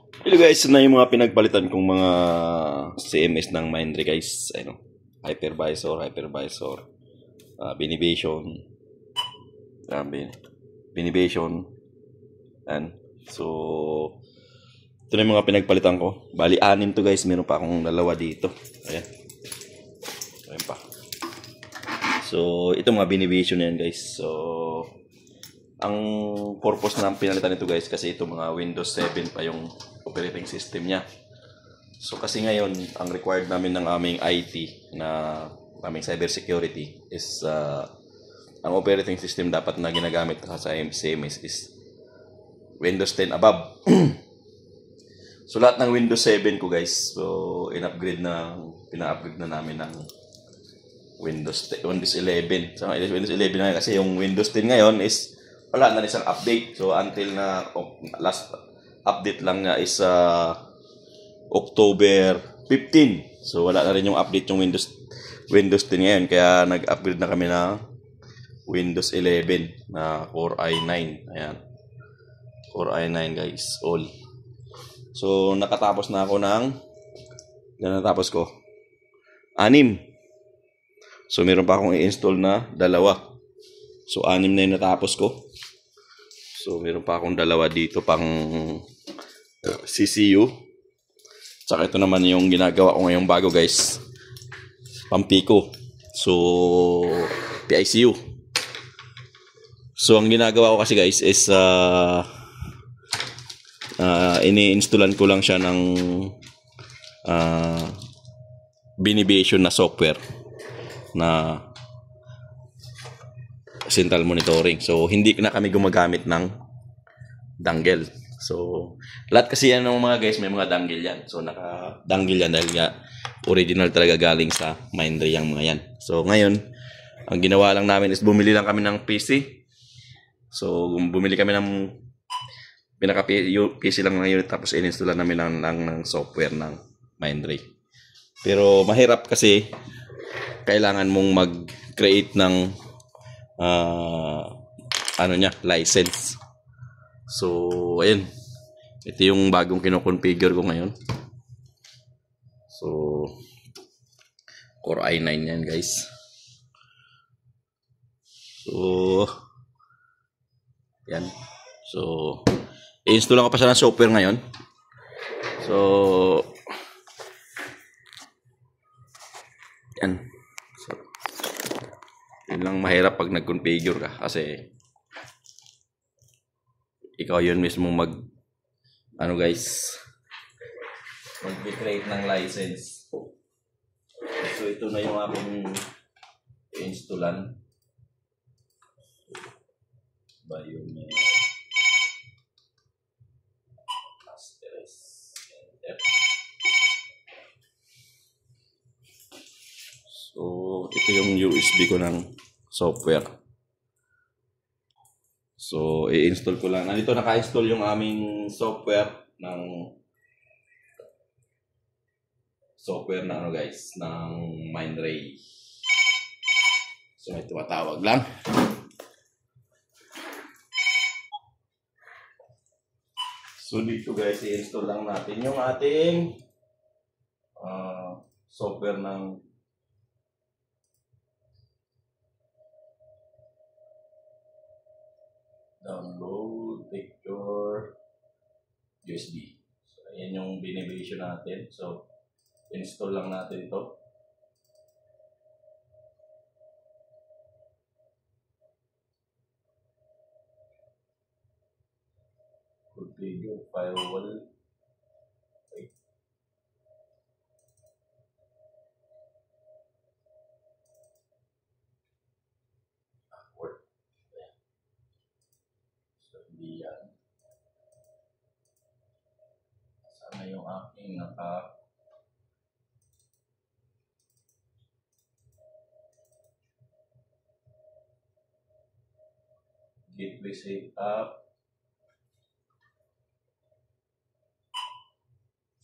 Hello guys, na yung mga pinagpalitan kong mga CMS ng Mindray guys. Ano, hypervisor, Benivation, Benivation, and so ito na yung mga pinagpalitan ko. Bali, 6 to guys, meron pa akong 2 dito. Ayan pa. So, ito mga Benivation yan guys. So, ang purpose na pinalitan nito guys, kasi ito mga Windows 7 pa yung operating system niya. So kasi ngayon, ang required namin ng aming IT na aming cybersecurity is ang operating system dapat na ginagamit sa CMS is Windows 10 above. So lahat ng Windows 7 ko guys, so pina-upgrade na namin ng Windows 11. So Windows 11 na kasi yung Windows 10 ngayon is wala na isang update. So until na last update lang na is October 15. So wala na rin yung update yung Windows 10 ngayon, kaya nag-upgrade na kami na Windows 11 na Core i9. Ayan. Core i9 guys, all. So nakatapos na ako natapos ko 6. So meron pa akong i-install na 2. So 6 na yung natapos ko. So meron pa akong 2 dito pang CCU. Tsaka ito naman yung ginagawa ko ngayong bago guys, Pampico. So PICU. So ang ginagawa ko kasi guys is ini-installan ko lang siya ng Benivation na software na central monitoring. So hindi na kami gumagamit ng dangle. So lahat kasi yan ng mga guys, may mga dangle yan. So naka-dangle yan dahil nga original talaga galing sa Mindray yung mga yan. So ngayon, ang ginawa lang namin is bumili lang kami ng PC. So bumili kami ng PC lang ng unit, tapos in-installan namin ng software ng Mindray. Pero mahirap kasi kailangan mong mag-create ng license. So ayun, ito yung bagong kino-configure ko ngayon. So Core i9 yan guys. So yan. So i-install ko pa siya ng software ngayon. So yan. So yun lang mahirap pag nag-configure ka, kasi ikaw yun mismo mag-create ng license. So ito na yung aking i-installan. So ito yung USB ko ng software. So i-install ko lang. Nandito naka-install yung aming software ng guys, ng Mindray. So may tumatawag lang. So dito guys, i-install lang natin yung ating software ng download picture USB. So ayan yung Benivation natin. So install lang natin to. Configure firewall. Okay. So hindi yan. Sana yung aking gateway setup,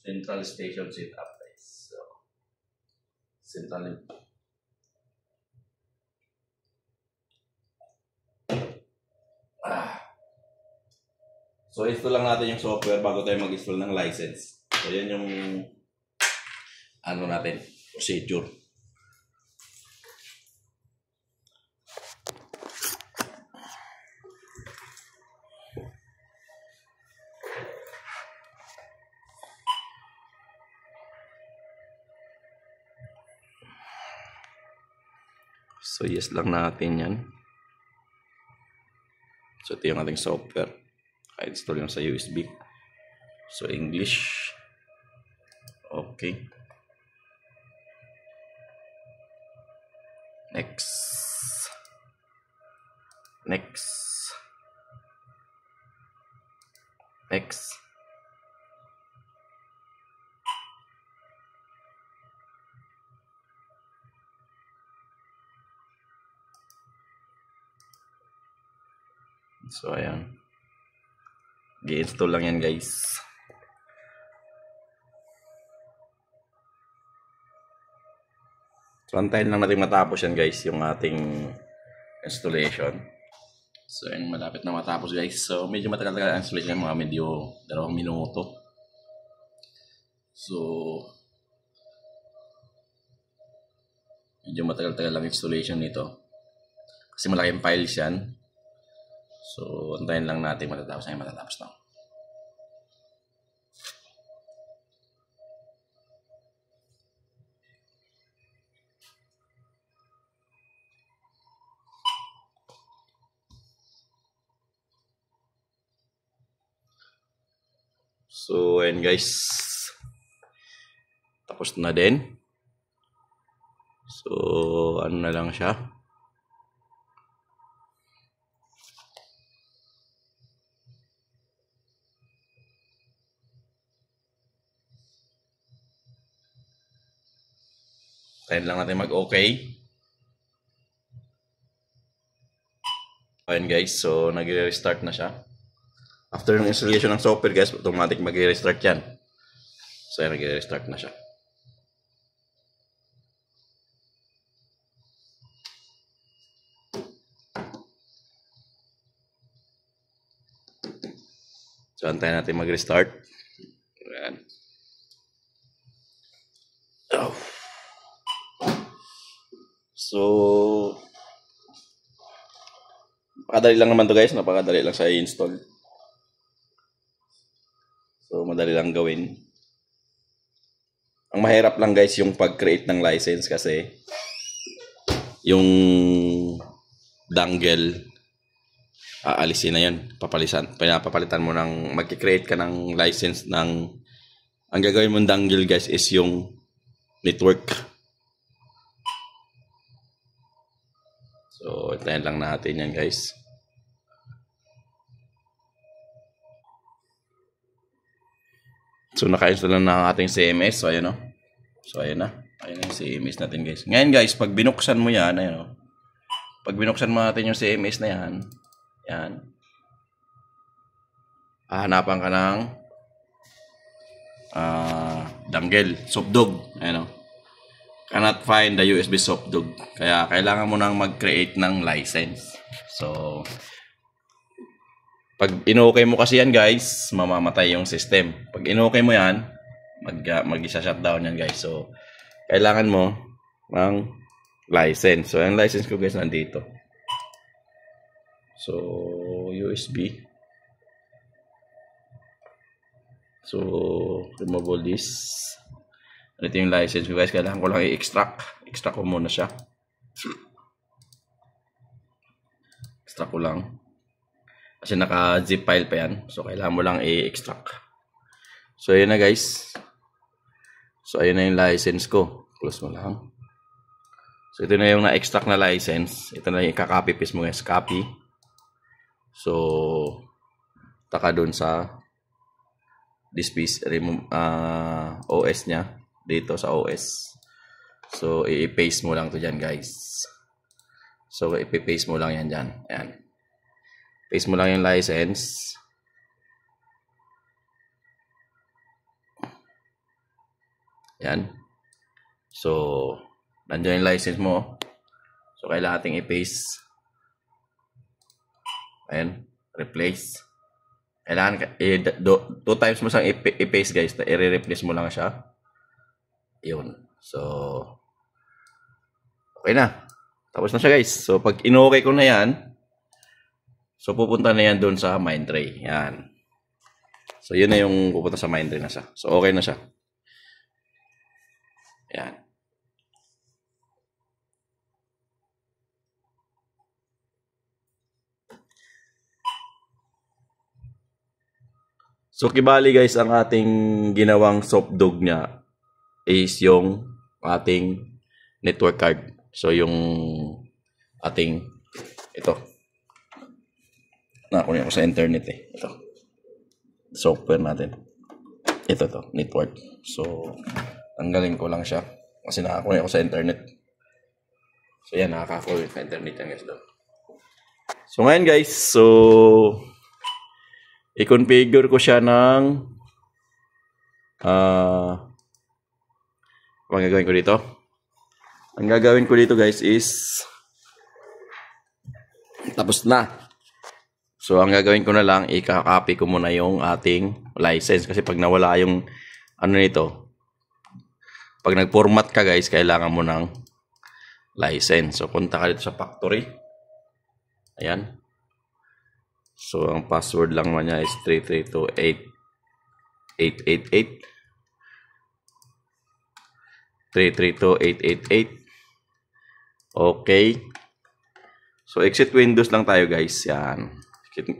central station setup guys. So central So, install lang natin yung software bago tayo mag-install ng license. So, yan yung ano natin, procedure. So, yes lang natin yan. So, ito yung ating software. I-install yung sa USB. So, English. Okay. Next. Next. Next. So, ayan. I-install lang yan, guys. So, antayin lang natin matapos yan, guys, yung ating installation. So, yan, malapit na matapos, guys. So, medyo matagal-tagal ang installation, mga medyo 2 minuto. So, medyo matagal-tagal lang installation nito. Kasi malaking files yan. So, antayin lang natin matatapos na yung matatapos na. So, ayan guys. Tapos na din. So, ano na lang siya. Tayo lang natin mag-okay. Ayan guys, so nag-restart na siya. After ng installation ng software guys, automatic mag-restart yan. So ayan, nag-restart na siya. So antayin natin mag-restart. Ayan. Oh. So, napakadali lang naman to guys. Napakadali lang sa i-install. So, madali lang gawin. Ang mahirap lang guys yung pag-create ng license kasi yung dongle aalisin na yun. Papalitan mo ng mag-create ka ng license ng ang gagawin mong dongle guys is yung network. So, itayin lang natin yan guys. So, naka-install na ang ating CMS. So, ayan o. So, ayan na. Ayan na yung CMS natin guys. Ngayon guys, pag binuksan mo yan, ayan o. Pag binuksan mo natin yung CMS na yan, yan. Hahanapan ka ng dongle, softdog. Ayan o. Cannot find the USB softdog. Kaya kailangan mo nang mag-create ng license. So, pag in-okay mo kasi yan guys, mamamatay yung system. Pag in-okay mo yan, mag-shutdown yan guys. So, kailangan mo ng license. So, yung license ko guys nandito. So, USB. So, remove this. Ito yung license ko guys. Kailangan ko lang i-extract. Extract ko muna siya. Extract ko lang. Kasi naka-zip file pa yan. So, kailangan mo lang i-extract. So, ayun na guys. So, ayun na yung license ko. Close mo lang. So, ito na yung na-extract na license. Ito na yung kakopy paste mo guys. Copy. So, taka dun sa this piece. Remove OS nya. Dito sa OS. So, i-paste mo lang to dyan guys. So, i-paste mo lang yan dyan. Ayan. Paste mo lang yung license. Yan. So, nandiyan yung license mo. So, kailangan natin i-paste. Ayan. Replace. Kailangan, 2 times mo siyang i-paste guys. I-replace mo lang siya. Yun. So, okay na. Tapos na siya guys. So, pag in-okay ko na yan, so pupunta na yan doon sa Mindray. Yan. So, yun na yung pupunta sa Mindray na siya. So, okay na siya. Yan. So, kibali guys, ang ating ginawang soft dog niya is yung ating network card. So, yung ating, ito. Nakakunin ako sa internet eh. Ito. Software natin. Ito to, network. So, tanggalin ko lang siya. Kasi nakakunin ako sa internet. So, yan, nakakakunin sa internet yan guys doon. So, ngayon guys, so, i-configure ko siya ng ang gagawin ko dito? Ang gagawin ko dito guys is tapos na. So, ang gagawin ko na lang, i-copy ko muna yung ating license. Kasi pag nawala yung ano nito, pag nag-format ka guys, kailangan mo ng license. So, punta ka dito sa factory. Ayan. So, ang password lang naman niya is 3328888. 3328888. Okay. So, exit Windows lang tayo guys. Yan.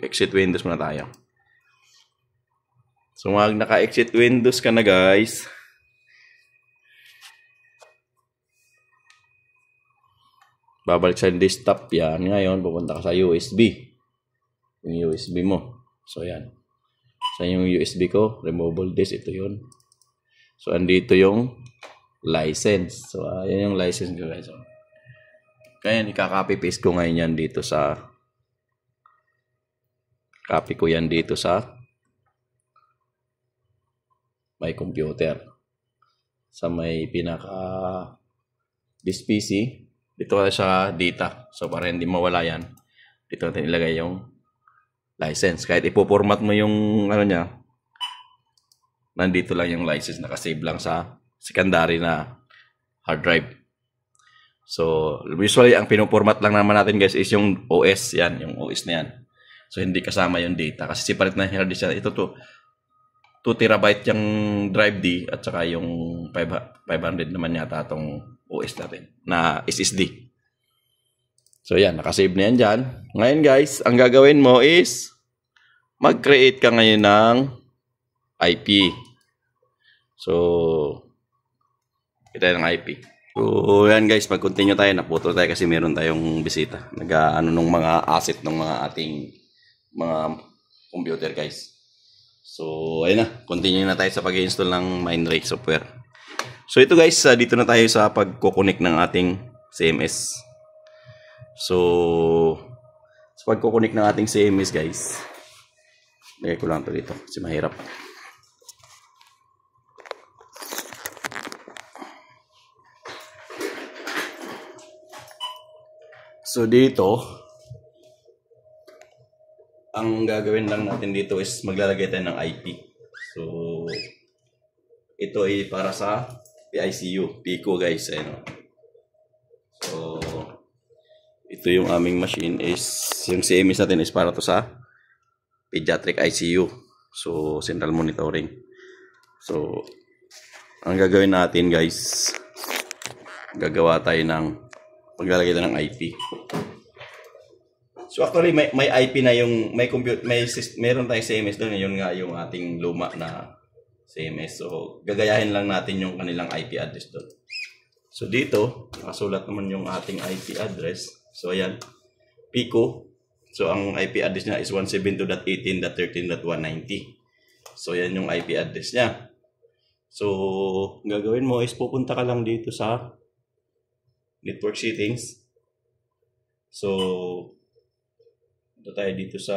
Exit Windows muna tayo. So, mag naka-exit Windows ka na guys. Babalik sa desktop yan. Ngayon, pupunta ka sa USB. Yung USB mo. So, yan. Sa yung USB ko, removable disk. Ito yun. So, andito yung license. So, yan yung license ko guys. So, kaya ika-copy paste ko ngayon yan dito sa copy ko yan dito sa my computer. Sa may pinaka this PC. Dito sa data. So, para hindi mawala yan. Dito natin ilagay yung license. Kahit ipoformat mo yung ano niya, nandito lang yung license. Nakasave lang sa secondary na hard drive. So, usually, ang pinoformat lang naman natin guys is yung OS. Yan, yung OS na yan. So, hindi kasama yung data. Kasi separate na hard disk yan. Ito to, 2 terabyte yung drive D at saka yung 500 naman yata itong OS natin na SSD. So, yan. Nakasave na yan dyan. Ngayon guys, ang gagawin mo is mag-create ka ngayon ng IP. So, kita ng IP. So, yan guys, mag-continue tayo. Naputo tayo kasi meron tayong bisita. Nag-ano nung mga asset ng mga ating mga computer guys. So, ayun na. Continue na tayo sa pag-install ng Mindray software. So, ito guys, dito na tayo sa pag-connect ng ating CMS. So, sa pag-connect ng ating CMS guys, lagay ko lang ito dito kasi mahirap. So, dito, ang gagawin lang natin dito is maglalagay tayo ng IP. So, ito ay para sa PICU, Pico guys. Ayun. So, ito yung aming machine is, yung CMS natin is para to sa pediatric ICU. So, central monitoring. So, ang gagawin natin guys, gagawa tayo ng maglalagay tayo ng IP. So actually may IP na yung meron tayong CMS doon, yun nga yung ating luma na CMS. So gagayahin lang natin yung kanilang IP address doon. So dito nakasulat naman yung ating IP address. So ayan, Pico. So ang IP address niya is 172.18.13.190. So yan yung IP address niya. So gagawin mo is pupunta ka lang dito sa network settings. So ito tayo dito sa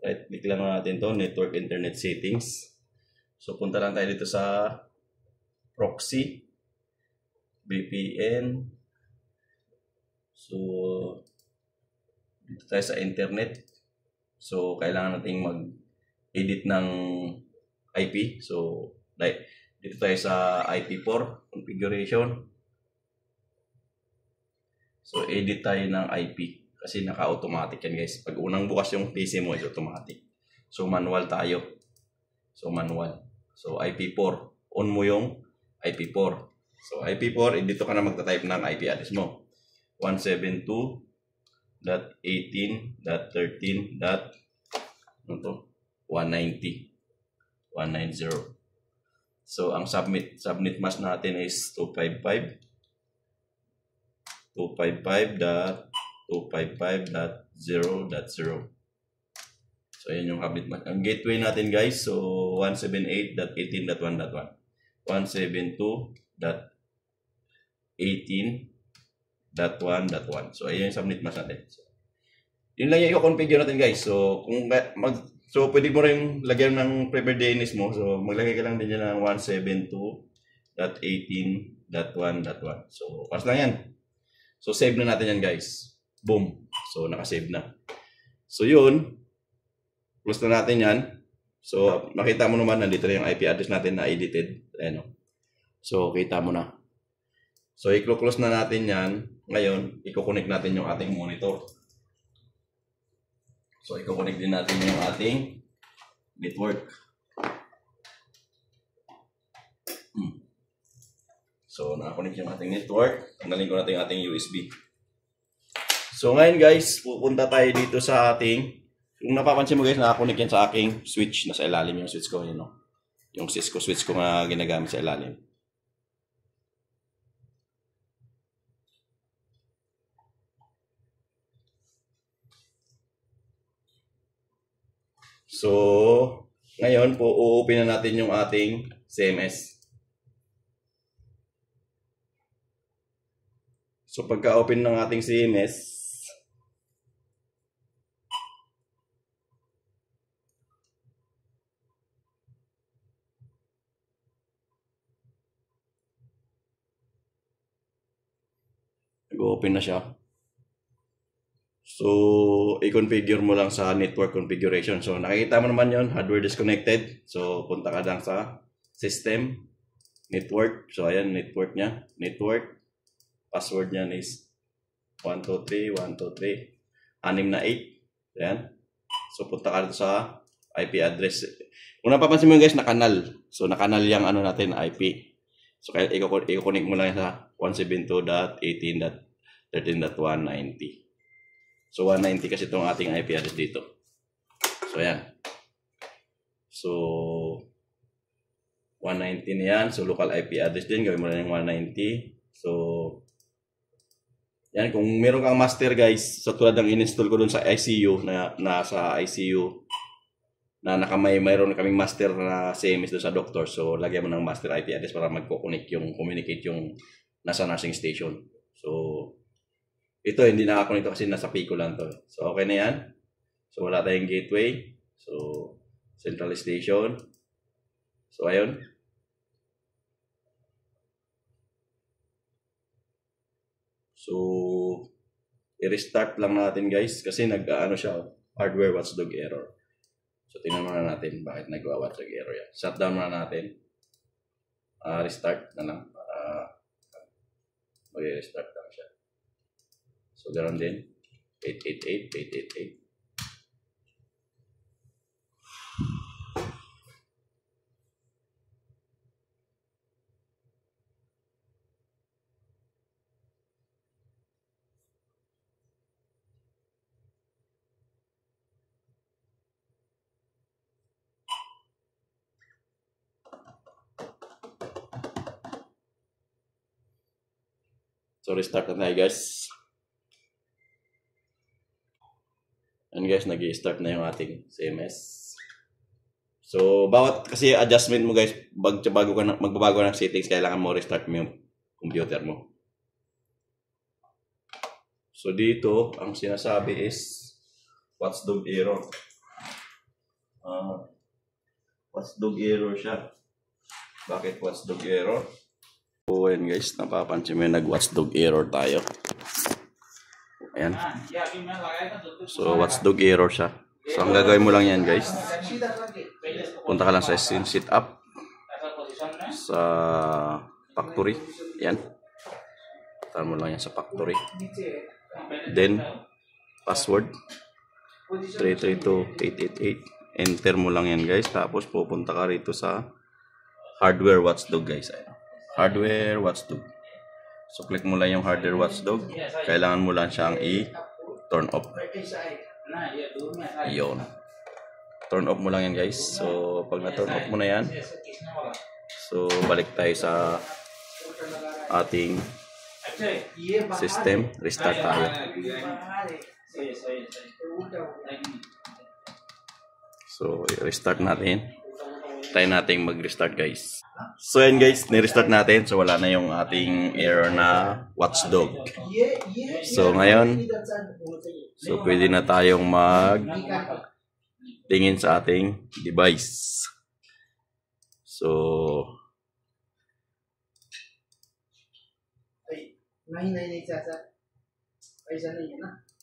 right click lang natin to, network internet settings. So punta lang tayo dito sa proxy, VPN. So dito tayo sa internet. So, kailangan nating mag-edit ng IP. So, dito tayo sa IP4 configuration. So, edit tayo ng IP kasi naka-automatic yan guys. Pag unang bukas yung PC mo is automatic. So, manual tayo. So, manual. So, IP4. On mo yung IP4. So, IP4, dito ka na magta-type ng IP address mo. 172.18.13.190. 190. So, ang subnet mask natin is 255.255.0.0. So, ayan yung subnet mask. Ang gateway natin guys, so 178.18.1.1. 172.18.1.1. So, ayan yung subnet mask natin. So, yun lang yung i-configure natin guys. So, so pwede mo rin lagyan ng preferred DNS mo. So, maglagay ka lang din yan ng 172.18.1.1. So, paras lang yan. So, save na natin yan guys. Boom. So, nakasave na. So, yun. Close na natin yan. So, makita mo naman, nandito na yung IP address natin na edited. Ayan o. So, kita mo na. So, i-close na natin yan. Ngayon, i-connect natin yung ating monitor. So, i-connect din natin yung ating network. So, naka-connect yung ating network. Tanggalin ko natin yung ating USB. So, ngayon guys, pupunta tayo dito sa ating, kung napapansin mo guys, naka-connect yan sa aking switch. Nasa ilalim yung switch ko. Yun, no? Yung Cisco switch ko nga ginagamit sa ilalim. So, ngayon po, u-open na natin yung ating CMS. So, pagka-open ng ating CMS, nag-open na siya. So, i-configure mo lang sa network configuration. So, nakikita mo naman yon, hardware disconnected. So, punta ka lang sa system, network. So, ayan, network niya. Network. Password niya is 123, 123, 6 na 8. Ayan. So, punta ka sa IP address. Kung napapansin mo guys, na kanal. So, nakanal yung ano natin, IP. So, kaya i-connect mo lang sa 172.18.13.190. So, 190 kasi itong ating IP address dito. So, ayan. So, 190 na yan. So, local IP address din. Gawin mo na yung 190. So, yan. Kung meron kang master guys, so tulad ng in-install ko dun sa ICU, na nasa ICU, na mayroon kaming master na CMS doon sa doctor. So, lagyan mo ng master IP address para communicate yung nasa nursing station. So, ito, hindi nakakonect kasi nasa Pico lang to. So, okay na yan. So, wala tayong gateway. So, central station. So, ayun. So, i-restart lang natin guys kasi nag-ano siya, hardware watchdog error. So, tingnan muna natin bakit nag-watchdog error yan. Shutdown muna natin. Restart na lang para mag-restart lang siya. So, ganoon din. 888, 888. So, restart na tayo guys. And guys, nag-i-start na yung ating CMS. So, bawat kasi adjustment mo guys, magbabago ng settings, kailangan mo restart mo yung computer mo. So, dito, ang sinasabi is watchdog error. Watchdog error siya. Bakit watchdog error? So, ayan guys, napapansin mo yung nag-watchdog error tayo. Ayan. So, watchdog error siya. So, ang gagawin mo lang yan, guys. Punta ka lang sa setup. Sa factory. Yan. Punta mo lang yan sa factory. Then, password. 332888. Enter mo lang yan, guys. Tapos, pupunta ka rito sa hardware watchdog, guys. Ayan. Hardware watchdog. So, click mo lang yung hardware watchdog. Kailangan mo lang siyang i-turn off. Yun. Turn off mo lang yan, guys. So, pag na-turn off mo na yan, so, balik tayo sa ating system. Restart tayo. So, restart natin. Try natin mag-restart, guys. So, yan, guys. Ni-restart natin. So, wala na yung ating error na watchdog. So, ngayon, so, pwede na tayong tingin sa ating device. So,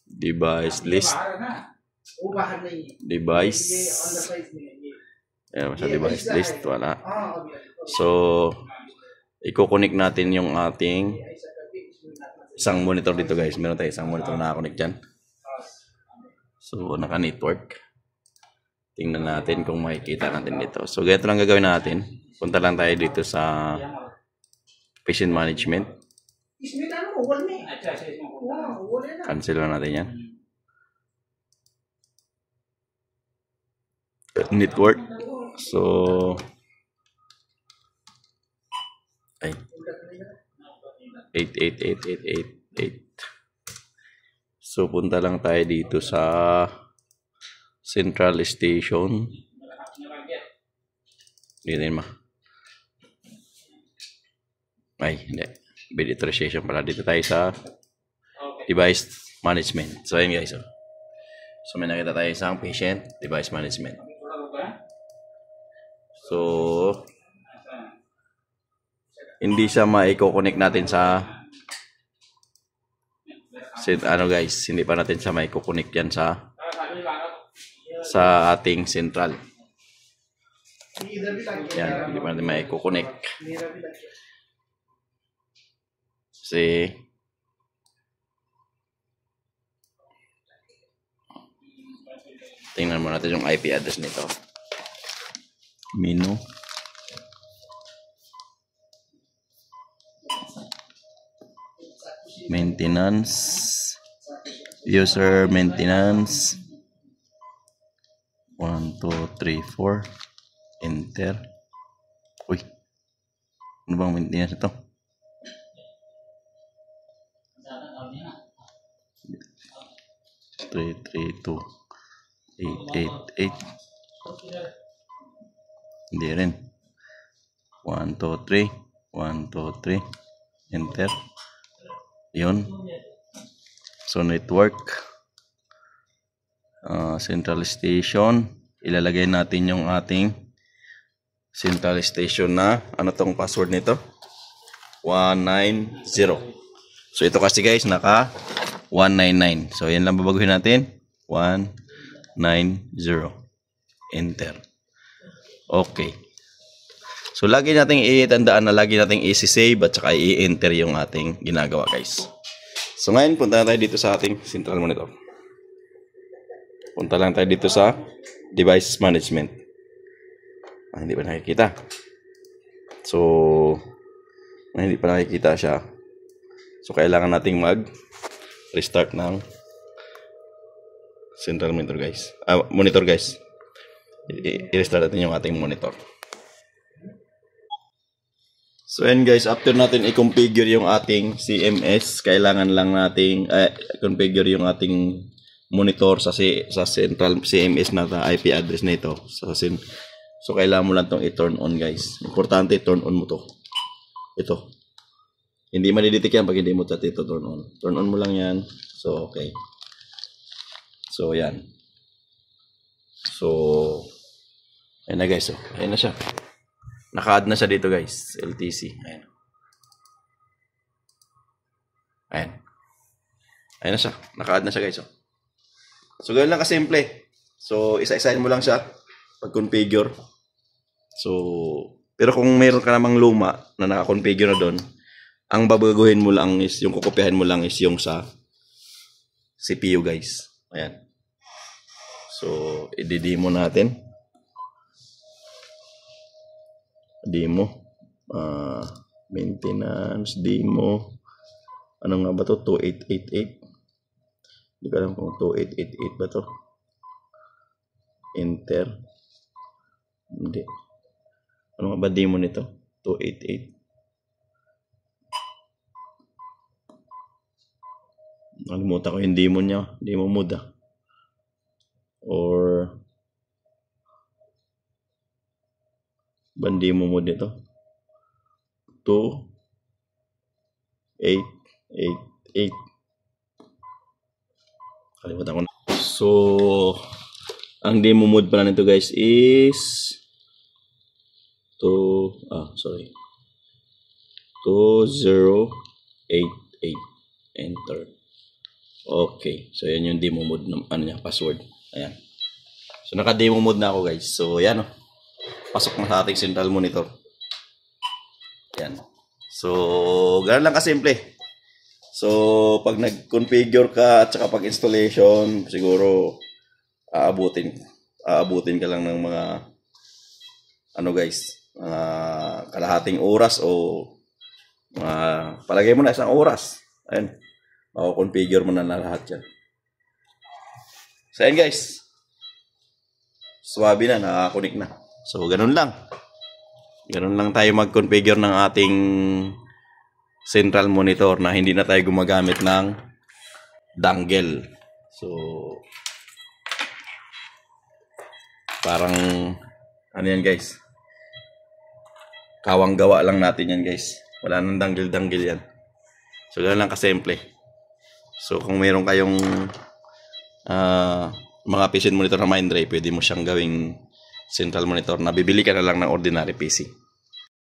device list. Device. Ayan, sa device list. Wala. So, i-connect natin yung ating isang monitor dito, guys. Meron tayo isang monitor na connect dyan. So, naka-network. Tingnan natin kung makikita natin dito. So, ganito lang gagawin natin. Punta lang tayo dito sa patient management. Cancel lang natin yan. Network. So, ay 888888. So, punta lang tayo dito sa Central Station. Hindi ma. Ay, hindi. Bid authorization pala. Dito tayo sa device management. So, ayun, guys. So, may nakita tayo isang patient device management. So, hindi siya ma-connect natin sa ano, guys, hindi pa natin siya ma-connect yan sa ating central. Yan, hindi pa natin ma-connect. Kasi tingnan mo natin yung IP address nito. Menu. Maintenance. User maintenance. 1, 2, 3, 4. Enter. Uy. Ano bang maintenance ito? 332888. Hindi rin. 1, 2, 3. 1, 2, 3. Enter. Yun. So, network. Central station. Ilalagay natin yung ating central station na, ano tong password nito? 190. So, ito kasi, guys, naka 199. So, yan lang babaguhin natin. 190. Enter. Okay. So, lagi nating itandaan na lagi nating i-save at saka i-enter yung ating ginagawa, guys. So, ngayon, punta na tayo dito sa ating central monitor. Punta lang tayo dito sa device management. Hindi pa nakikita. So, hindi pa nakikita siya. So, kailangan nating mag-restart ng central monitor, guys. Monitor, guys. I-restart natin yung ating monitor. So, and guys, after natin i-configure yung ating CMS, kailangan lang nating configure yung ating monitor sa central CMS na IP address na ito. So, kailangan mo lang itong i-turn on, guys. Importante, turn on mo to. Ito. Hindi madidetect yan pag hindi mo ito turn on. Turn on mo lang yan. So, okay. So, yan. So, ayun na, guys. So, ayun na siya. Naka-add na siya dito, guys. LTC. Ayan. Ayan. Ayan na siya. Naka-add na siya, guys. So, ganoon lang kasimple. So, isa-isahin mo lang siya pag-configure. So, pero kung meron ka namang luma na naka-configure na doon, ang babaguhin mo lang is, yung kukopyahin mo lang is yung sa CPU guys. Ayan. So, i-demo natin. Demo. Maintenance, demo. Ano nga ba to? 2888. Hindi ko alam kung 2888 ba to. Enter. Hindi. Ano nga ba demo nito? 288. Nalimutan ko yung demo niya. Demo mode Or ban demo mode ito? 2888. Kalimutan ko na. So, ang demo mode pala nito guys is 2088. Enter. Okay. So, yan yung demo mode ng password. Ayan. So, naka-demo mode na ako guys. So, yan pasok na sa ating central monitor. Ayan. So, ganun lang kasimple. So, pag nag-configure ka at saka pag installation, siguro aabutin ka lang ng mga kalahating oras o palagay mo na isang oras. Ayan. Mako-configure mo na lahat yan. So, ayan guys. Swabe na, nakakunik na. So, ganun lang. Ganun lang tayo mag-configure ng ating central monitor na hindi na tayo gumagamit ng dongle. So, parang, ano yan guys? Kawang gawa lang natin yan guys. Wala nang dangle-dangle yan. So, ganun lang kasimple. So, kung meron kayong mga PC monitor na Mindray, pwede mo siyang gawing central monitor na bibili ka na lang ng ordinary PC.